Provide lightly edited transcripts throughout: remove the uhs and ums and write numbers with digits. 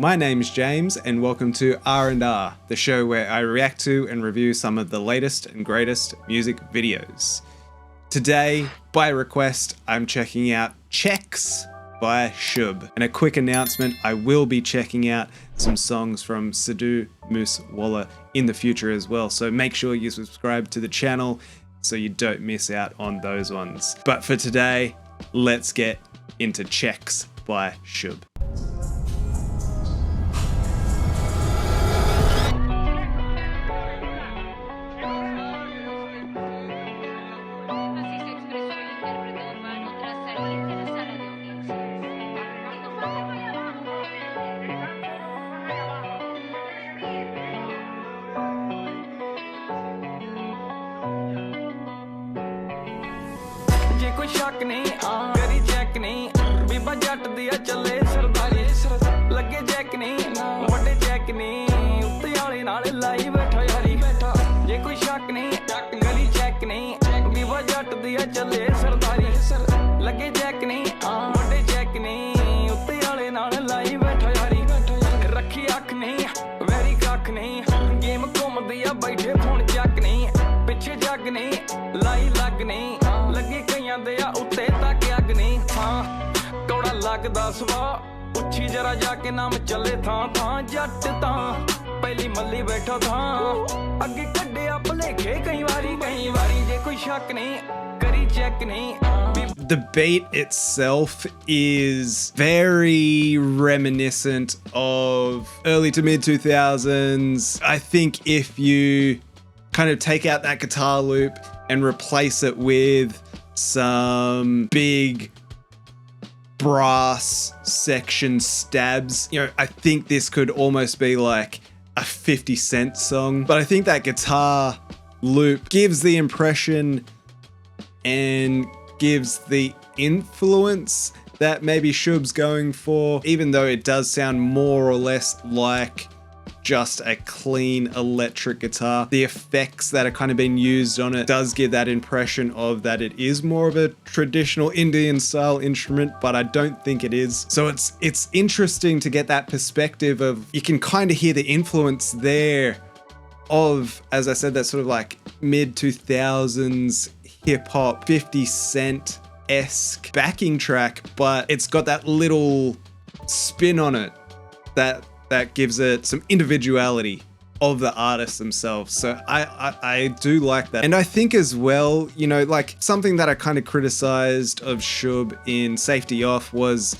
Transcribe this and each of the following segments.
My name is James and welcome to R&R, the show where I react to and review some of the latest and greatest music videos. Today, by request, I'm checking out Cheques by Shubh. And a quick announcement, I will be checking out some songs from Sidhu Moosewala in the future as well, so make sure you subscribe to the channel so you don't miss out on those ones. But for today, let's get into Cheques by Shubh. कोई शक नहीं करी check नहीं बीबा जट दिया चले सरदारी लगे check नहीं वड्डे चेक नहीं उत्ते वाले नाल लाई बैठा यारी जे कोई शक नहीं करी चेक नहीं बीबा जट दिया चले सरदारी लगे चेक नहीं वड्डे चेक नहीं उत्ते वाले नाल लाई बैठा यारी रखी अख नहीं वैरी कख नहीं गेम घूमदी आ बैठे फोन चक नहीं पिछे जग नहीं लाई लग नहीं लगे कईयां दे आ उत्ते तक अग नहीं कौड़ा लगदा सुभा उच्छी जरा जाके नाम चले थां जट तां पहली मल्ली बैठो थां अगे कड्डे आ भलेखे कई वारी जे कोई शक नहीं करी चेक नहीं. The beat itself is very reminiscent of early to mid 2000s. I think if you kind of take out that guitar loop and replace it with some big brass section stabs, I think this could almost be like a 50 Cent song. But I think that guitar loop gives the impression and gives the influence that maybe Shubh's going for, even though it does sound more or less like just a clean electric guitar. The effects that are kind of being used on it does give that impression of that it is more of a traditional Indian style instrument, but I don't think it is. So it's interesting to get that perspective of, you can kind of hear the influence there of, as I said, that sort of like mid 2000s hip hop 50 Cent-esque backing track, but it's got that little spin on it that gives it some individuality of the artists themselves. So I do like that. And I think as well, like something that I kind of criticized of Shubh in Safety Off was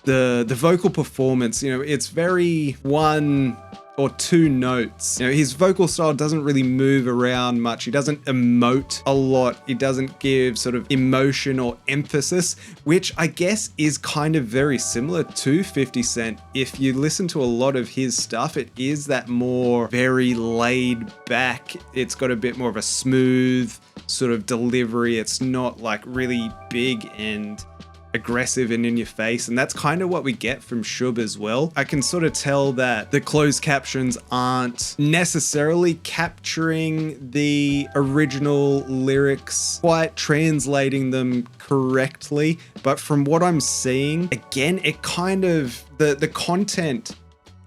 the vocal performance. It's very one or two notes. His vocal style doesn't really move around much. He doesn't emote a lot. He doesn't give sort of emotion or emphasis, which I guess is kind of very similar to 50 Cent. If you listen to a lot of his stuff, it is that more very laid back. It's got a bit more of a smooth sort of delivery. It's not like really big and aggressive and in your face, and that's kind of what we get from Shubh as well. I can sort of tell that the closed captions aren't necessarily capturing the original lyrics, quite translating them correctly, but from what I'm seeing, again, it kind of, the content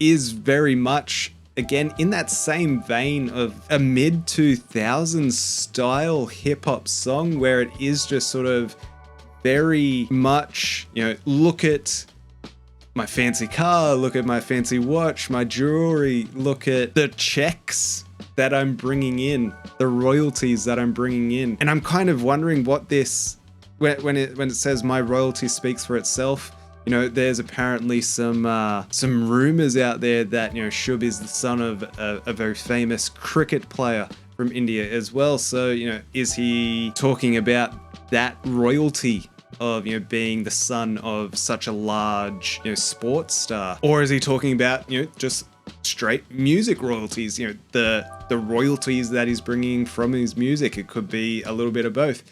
is very much, again, in that same vein of a mid 2000s style hip hop song, where it is just sort of very much, look at my fancy car, look at my fancy watch, my jewelry, look at the checks that I'm bringing in, the royalties that I'm bringing in. And I'm kind of wondering what this, when it says my royalty speaks for itself, there's apparently some rumors out there that, Shubh is the son of a very famous cricket player from India as well. So, is he talking about that royalty of, being the son of such a large, sports star? Or is he talking about, just straight music royalties, the royalties that he's bringing from his music? It could be a little bit of both.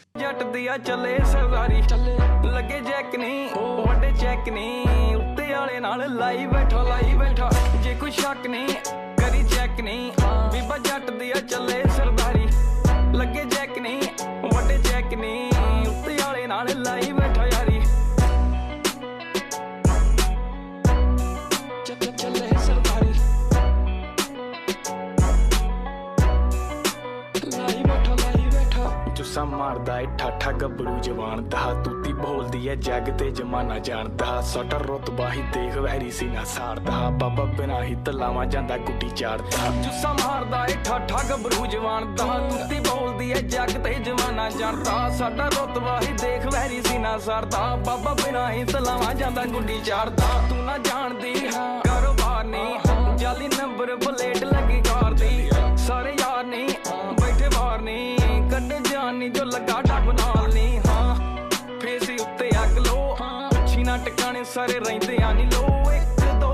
चले ਜੁੱਸਾ ਮਾਰਦਾ ਏ ਠਾਠਾ ਗੱਭਰੂ ਜਵਾਨ ਦਾ ਤੂਤੀ ਬੋਲਦੀ ਏ ਜੱਗ ਤੇ ਜਮਾਨਾ ਜਾਣਦਾ ਸਾਡਾ ਰੁਤਬਾ ਹੀ ਦੇਖ ਵੈਰੀ ਸੀ ਨਾ ਸਾੜਦਾ ਬਾਬਾ ਬਿਨਾ ਹੀ ਤਲਾਵਾਂ ਜਾਂਦਾ ਗੁੱਡੀ ਚਾੜਦਾ ਜੁੱਸਾ ਮਾਰਦਾ ਏ ਠਾਠਾ ਗੱਭਰੂ ਜਵਾਨ ਦਾ ਤੂਤੀ ਬੋਲਦੀ ਏ ਜੱਗ ਤੇ ਜਮਾਨਾ ਜਾਣਦਾ ਸਾਡਾ ਰੁਤਬਾ ਹੀ ਦੇਖ ਵੈਰੀ ਸੀ ਨਾ ਸਾੜਦਾ ਬਾਬਾ ਬਿਨਾ ਹੀ ਤਲਾਵਾਂ ਜਾਂਦਾ ਗੁੱਡੀ ਚਾੜਦਾ ਤੂੰ ਨਾ ਜਾਣਦੀ ਕਾਰੋਬਾਰ ਨਹੀਂ ਜਾਲੀ ਨੰਬਰ ਪਲੇਟ ਲੱਗੀ ਕਾਰ ਦੀ ਸਾਰੇ ਯਾਰ ਨਹੀਂ ਬੈਠੇ ਬਾਹਰ ਨਹੀਂ ਕੱਢੇ ਜਾਨੀ ਜੋ ਲੱਗਾ ਡੱਬ ਨਾਲ ਨਹੀਂ ਹਾਂ ਫੇਸ ਉੱਤੇ ਅੱਗ ਲੋ ਪੁੱਛੀ ਨਾ ਟਿਕਾਣੇ ਸਾਰੇ ਰਹਿੰਦੇ ਆ ਨੀ ਲੋ ਇੱਕ ਦੋ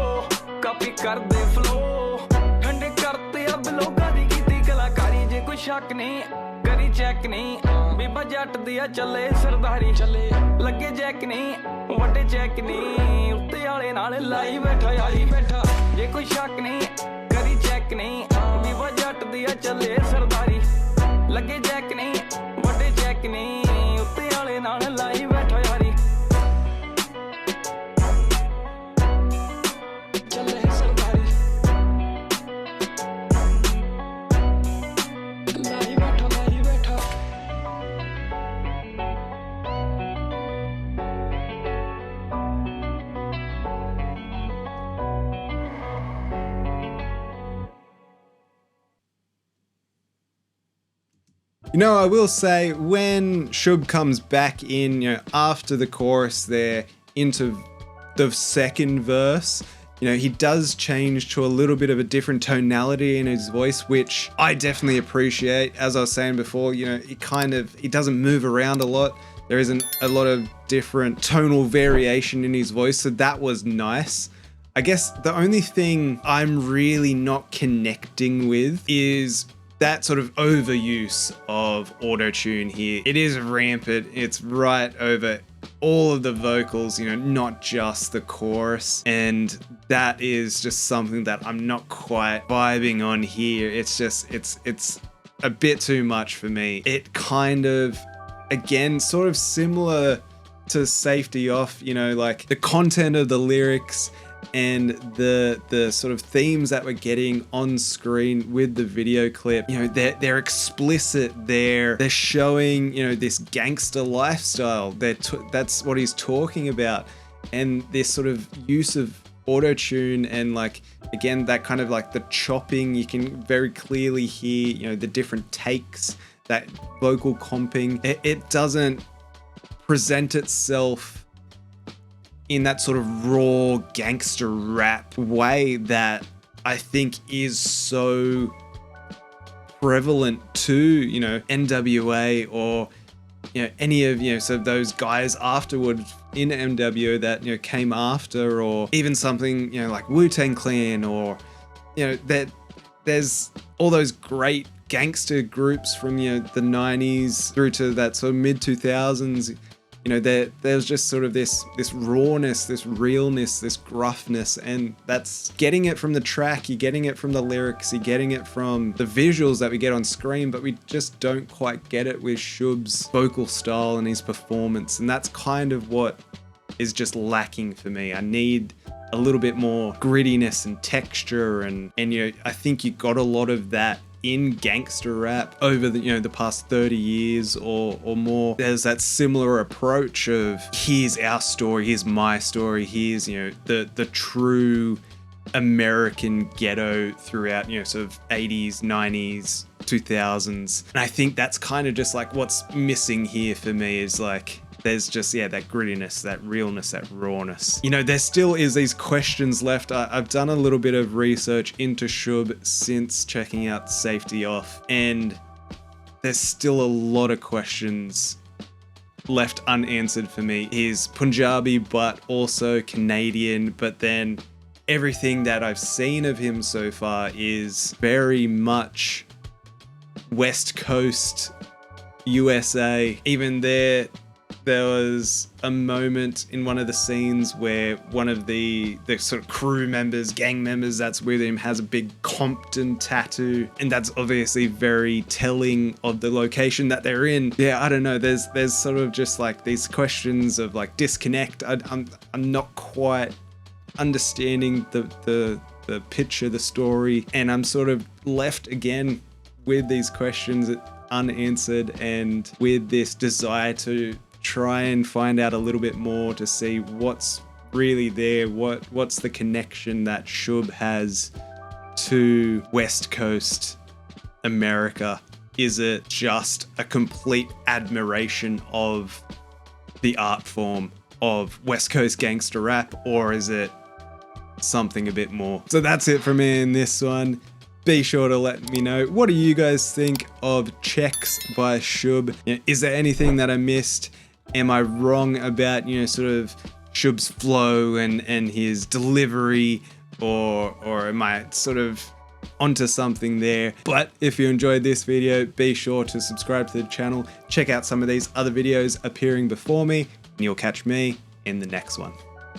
ਕਾਪੀ ਕਰਦੇ ਫਲੋ ਠੰਡੇ ਕਰਤੇ ਅਬ ਲੋਕਾਂ ਦੀ ਕੀਤੀ ਕਲਾਕਾਰੀ ਜੇ ਕੋਈ ਸ਼ੱਕ ਨਹੀਂ ਕਰੀ ਚੈੱਕ ਨਹੀਂ ਬੀਬਾ ਜੱਟ ਦੀ ਆ ਚੱਲੇ ਸਰਦਾਰੀ ਚੱਲੇ ਲੱਗੇ ਜੈਕ ਨਹੀਂ ਵੱਡੇ ਚੈੱਕ ਨਹੀਂ ਉੱਤੇ ਵਾਲੇ ਨਾਲ ਲਾਈ ਬੈਠਾ ਯਾਰੀ ਬੈਠਾ ਜੇ ਕੋਈ ਸ਼ੱਕ ਨਹੀਂ ਕਰੀ ਚੈੱਕ ਨਹੀਂ ਬੀਬਾ ਜੱਟ ਦੀ ਆ ਚੱਲੇ ਸਰਦਾਰੀ ਲੱਗੇ ਜੈਕ ਨਹੀਂ ਵੱਡੇ ਚੈੱਕ ਨਹੀਂ ਉੱਤੇ ਵਾਲੇ ਨਾਲ ਲਾਈ ਬੈਠਾ ਯਾਰੀ ਚੱਲੇ ਸਰਦਾਰੀ ਲਾਈ ਬੈਠਾ ਲਾਈ ਬੈਠਾ You know, I will say when Shubh comes back in, you know, after the chorus there into the second verse, you know, he does change to a little bit of a different tonality in his voice, which I definitely appreciate. As I was saying before, you know, he doesn't move around a lot. There isn't a lot of different tonal variation in his voice, so that was nice. I guess the only thing I'm really not connecting with is that sort of overuse of auto-tune here. It is rampant. It's right over all of the vocals, you know, not just the chorus. And that is just something that I'm not quite vibing on here. It's just, it's a bit too much for me. It kind of, again, sort of similar to Safety Off, you know, like the content of the lyrics and the sort of themes that we're getting on screen with the video clip, you know, they're explicit. They're showing, you know, this gangster lifestyle. That's what he's talking about, and this sort of use of auto-tune and, like, again, that kind of like the chopping. You can very clearly hear, you know, the different takes, that vocal comping. It doesn't present itself in that sort of raw gangster rap way that I think is so prevalent to, you know, NWA or, you know, any of, you know, so those guys afterwards in MWO that, you know, came after, or even something, you know, like Wu-Tang Clan, or, you know, that there's all those great gangster groups from, you know, the 90s through to that sort of mid 2000s. You know, there's just sort of this rawness, this realness, this gruffness, and that's getting it from the track, you're getting it from the lyrics, you're getting it from the visuals that we get on screen, but we just don't quite get it with Shubh's vocal style and his performance, and that's kind of what is just lacking for me. I need a little bit more grittiness and texture, and you know, I think you got a lot of that in gangster rap over the, you know, the past 30 years or more. There's that similar approach of here's our story, here's my story, here's, you know, the true American ghetto throughout, you know, sort of 80s, 90s, 2000s. And I think that's kind of just like what's missing here for me, is like there's just, yeah, that grittiness, that realness, that rawness. You know, there still is these questions left. I've done a little bit of research into Shubh since checking out Safety Off, and there's still a lot of questions left unanswered for me. He's Punjabi, but also Canadian, but then everything that I've seen of him so far is very much West Coast, USA. Even there was a moment in one of the scenes where one of the sort of crew members, gang members that's with him, has a big Compton tattoo, and that's obviously very telling of the location that they're in. Yeah, I don't know, there's sort of just like these questions of like disconnect. I'm not quite understanding the picture, the story, and I'm sort of left again with these questions. unanswered, and with this desire to try and find out a little bit more to see what's really there, what's the connection that Shubh has to West Coast America. Is it just a complete admiration of the art form of West Coast gangster rap, or is it something a bit more? So that's it for me in this one. Be sure to let me know, what do you guys think of Cheques by Shubh? Is there anything that I missed? Am I wrong about, sort of Shubh's flow and his delivery, or am I sort of onto something there? But if you enjoyed this video, be sure to subscribe to the channel, check out some of these other videos appearing before me, and you'll catch me in the next one.